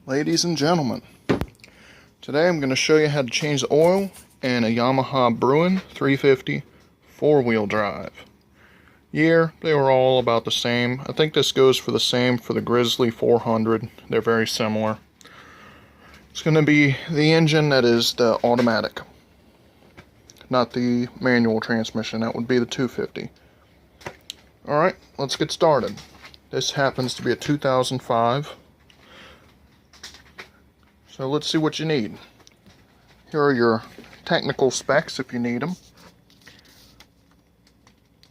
Ladies and gentlemen, today I'm going to show you how to change the oil in a Yamaha Bruin 350 four-wheel drive. Year, they were all about the same. I think this goes for the same for the Grizzly 400. They're very similar. It's going to be the engine that is the automatic, not the manual transmission. That would be the 250. Alright, let's get started. This happens to be a 2005. So let's see what you need. Here are your technical specs if you need them.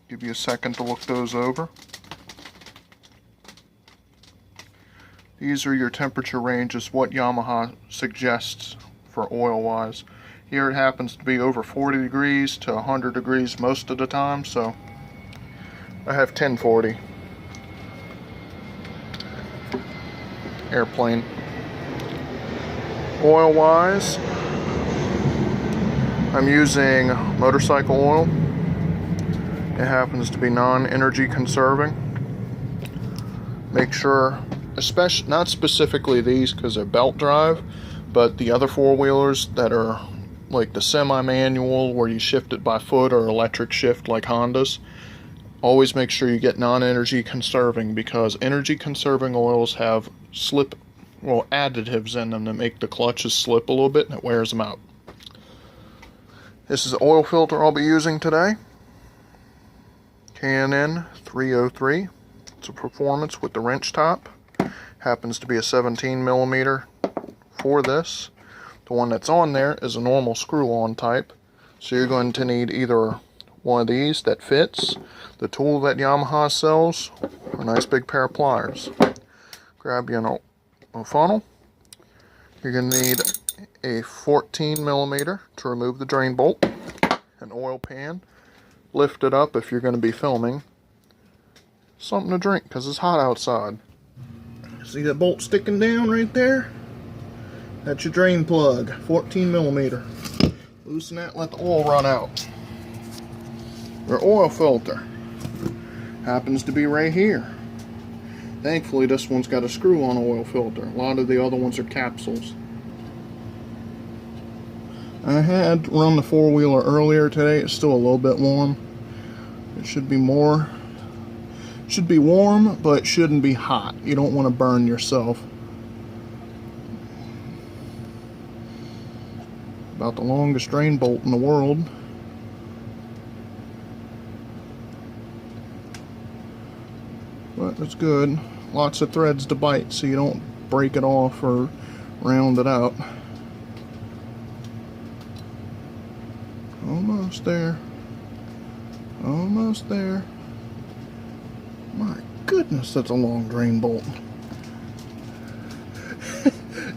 Give you a second to look those over. These are your temperature ranges, what Yamaha suggests for oil wise. Here it happens to be over 40 degrees to 100 degrees most of the time, so I have 1040. Airplane. Oil wise, I'm using motorcycle oil. It happens to be non-energy conserving. Make sure, especially not specifically these because they're belt drive, but the other four-wheelers that are like the semi-manual where you shift it by foot or electric shift like Hondas, always make sure you get non-energy conserving, because energy conserving oils have additives in them that make the clutches slip a little bit and it wears them out. This is the oil filter I'll be using today. K&N 303. It's a performance with the wrench top. Happens to be a 17 millimeter for this. The one that's on there is a normal screw-on type. So you're going to need either one of these that fits, the tool that Yamaha sells, or a nice big pair of pliers. Grab you a funnel. You're going to need a 14 millimeter to remove the drain bolt, an oil pan, lift it up if you're going to be filming, something to drink because it's hot outside. See that bolt sticking down right there? That's your drain plug, 14 millimeter. Loosen that, let the oil run out. Your oil filter happens to be right here. Thankfully, this one's got a screw-on oil filter. A lot of the other ones are capsules. I had run the four-wheeler earlier today. It's still a little bit warm. It should be warm, but it shouldn't be hot. You don't want to burn yourself. About the longest drain bolt in the world. But that's good. Lots of threads to bite so you don't break it off or round it out. Almost there. Almost there. My goodness, that's a long drain bolt.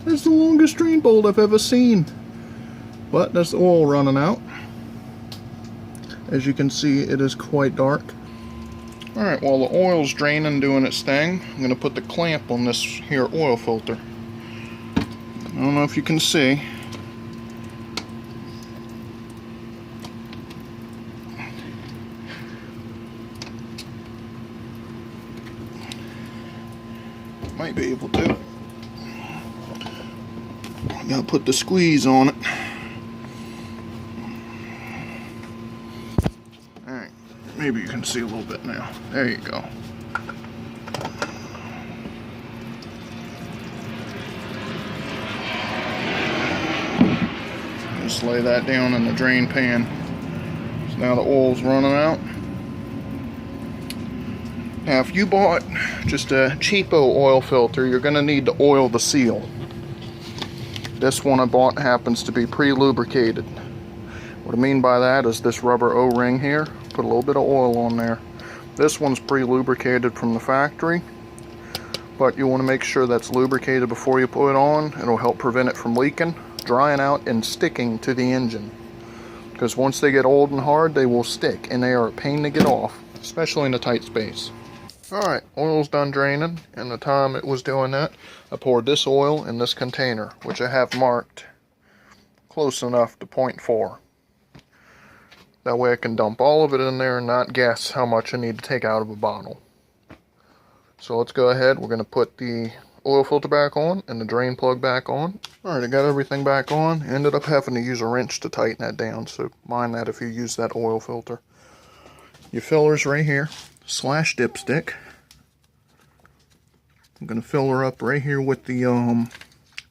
That's the longest drain bolt I've ever seen. But that's the oil running out. As you can see, it is quite dark. Alright, while the oil's draining, doing its thing, I'm going to put the clamp on this here oil filter. I don't know if you can see. Might be able to. I gotta put the squeeze on it. Alright, maybe you can see a little bit now. There you go. Just lay that down in the drain pan. So now the oil's running out. Now if you bought just a cheapo oil filter, you're going to need to oil the seal. This one I bought happens to be pre-lubricated. What I mean by that is this rubber O-ring here, put a little bit of oil on there. This one's pre-lubricated from the factory, but you want to make sure that's lubricated before you put it on. It'll help prevent it from leaking, drying out, and sticking to the engine. Because once they get old and hard, they will stick, and they are a pain to get off, especially in a tight space. Alright, oil's done draining, and the time it was doing that, I poured this oil in this container, which I have marked close enough to 0.4. That way I can dump all of it in there and not guess how much I need to take out of a bottle. So let's go ahead, we're going to put the oil filter back on and the drain plug back on. Alright, I got everything back on. Ended up having to use a wrench to tighten that down, so mind that if you use that oil filter. Your filler's right here, slash dipstick. I'm going to fill her up right here with the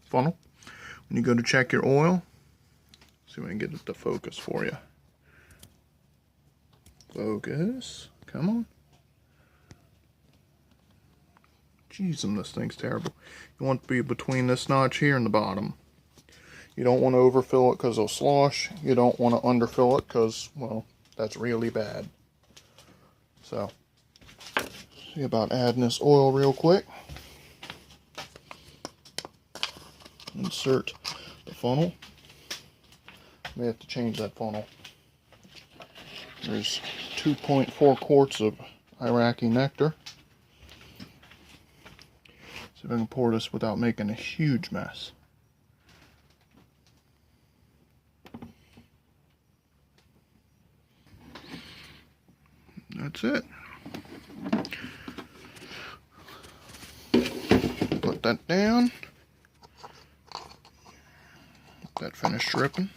funnel. When you go to check your oil, see if I can get it to focus for you. Focus. Come on. Jeez, this thing's terrible. You want to be between this notch here and the bottom. You don't want to overfill it because it'll slosh. You don't want to underfill it because, well, that's really bad. So, see about adding this oil real quick. Insert the funnel. May have to change that funnel. There's 2.4 quarts of Iraqi nectar. See if I can pour this without making a huge mess. That's it. Put that down. Let that finish dripping.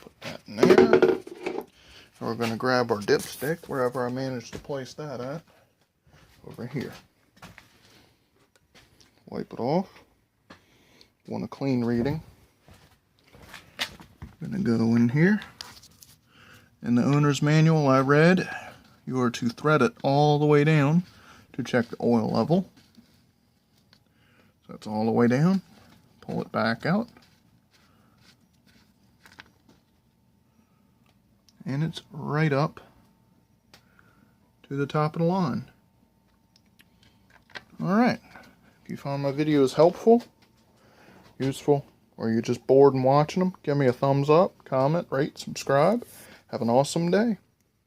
Put that in there. And we're going to grab our dipstick, wherever I managed to place that at, over here. Wipe it off. Want a clean reading. I'm going to go in here. In the owner's manual I read, you are to thread it all the way down to check the oil level. So that's all the way down. Pull it back out. And it's right up to the top of the line. Alright, if you found my videos helpful, useful, or you're just bored and watching them, give me a thumbs up, comment, rate, subscribe. Have an awesome day.